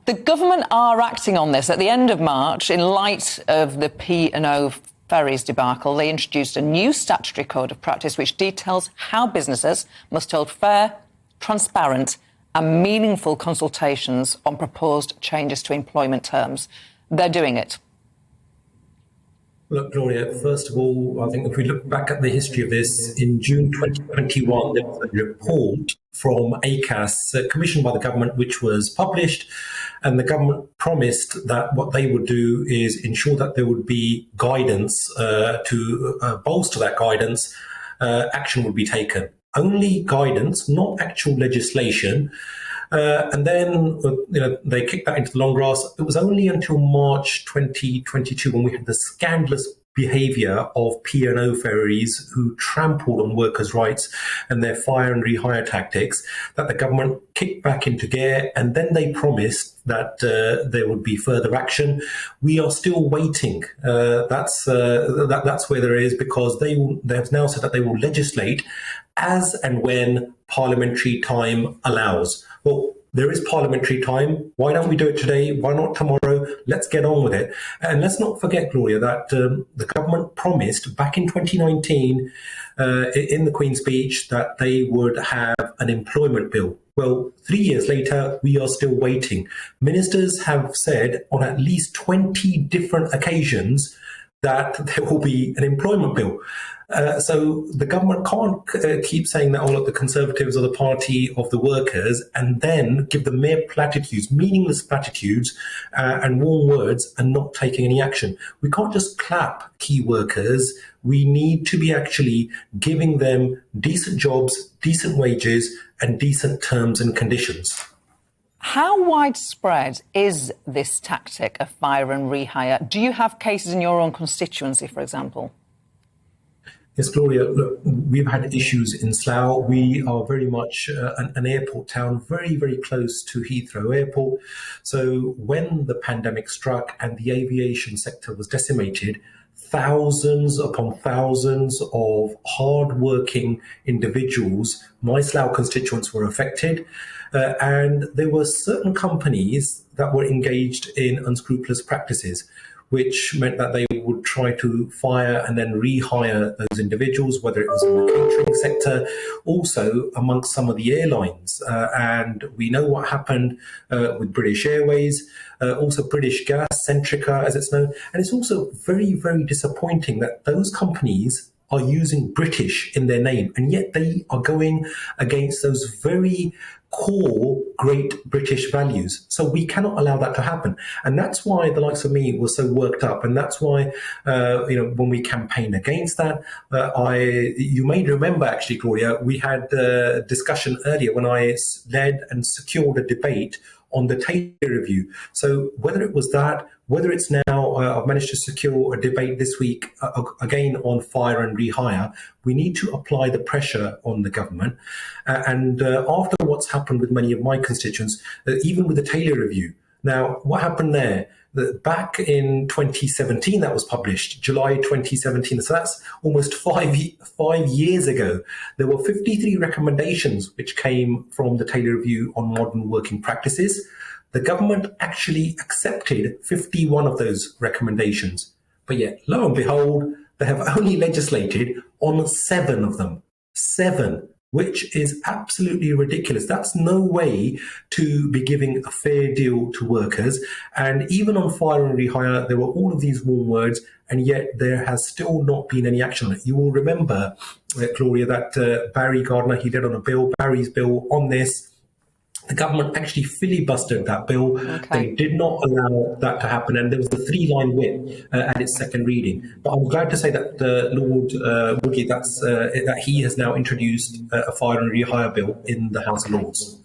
The government are acting on this. At the end of March, in light of the P&O ferries debacle, they introduced a new statutory code of practice which details how businesses must hold fair, transparent and meaningful consultations on proposed changes to employment terms. They're doing it. Look, Gloria, first of all, I think if we look back at the history of this, in June 2021, there was a report from ACAS commissioned by the government, which was published, and the government promised that what they would do is ensure that there would be guidance to bolster that guidance, action would be taken. Only guidance, not actual legislation. And then they kicked that into the long grass. It was only until March 2022 when we had the scandalous behaviour of P&O ferries who trampled on workers' rights and their fire and rehire tactics that the government kicked back into gear, and then they promised that there would be further action. We are still waiting. That's where there is, because they have now said that they will legislate as and when parliamentary time allows. Well, there is parliamentary time. Why don't we do it today? Why not tomorrow? Let's get on with it. And let's not forget, Gloria, that the government promised back in 2019 in the Queen's speech that they would have an employment bill. Well, 3 years later, we are still waiting. Ministers have said on at least 20 different occasions that there will be an employment bill. So the government can't keep saying that, oh, look, the Conservatives are the party of the workers, and then give them mere platitudes, meaningless platitudes and warm words, and not taking any action. We can't just clap key workers. We need to be actually giving them decent jobs, decent wages, and decent terms and conditions. How widespread is this tactic of fire and rehire? Do you have cases in your own constituency, for example? Yes, Gloria, look, we've had issues in Slough. We are very much an airport town, very, very close to Heathrow Airport. So when the pandemic struck and the aviation sector was decimated, thousands upon thousands of hard-working individuals, my Slough constituents, were affected. And there were certain companies that were engaged in unscrupulous practices, which meant that they would try to fire and then rehire those individuals, whether it was in the catering sector, also amongst some of the airlines. And we know what happened with British Airways, also British Gas, Centrica, as it's known. And it's also very, very disappointing that those companies are using British in their name, and yet they are going against those very core great British values. So we cannot allow that to happen. And that's why the likes of me were so worked up. And that's why, when we campaigned against that, you may remember actually, Gloria, we had a discussion earlier when I led and secured a debate on the Taylor Review. So whether it was that, whether it's now, I've managed to secure a debate this week, again on fire and rehire, we need to apply the pressure on the government. And after what's happened with many of my constituents, even with the Taylor Review. Now, what happened there? Back in 2017, that was published, July 2017. So that's almost five years ago. There were 53 recommendations which came from the Taylor Review on modern working practices. The government actually accepted 51 of those recommendations. But yet, lo and behold, they have only legislated on 7 of them. 7. Which is absolutely ridiculous. That's no way to be giving a fair deal to workers. And even on fire and rehire, there were all of these warm words, and yet there has still not been any action on it. You will remember, Gloria, that Barry Gardiner, he led on a bill, Barry's bill on this. The government actually filibustered that bill. Okay. They did not allow that to happen, and there was a 3-line whip at its second reading. But I'm glad to say that Lord Woodgate, that he has now introduced a fire and rehire bill in the House of Lords.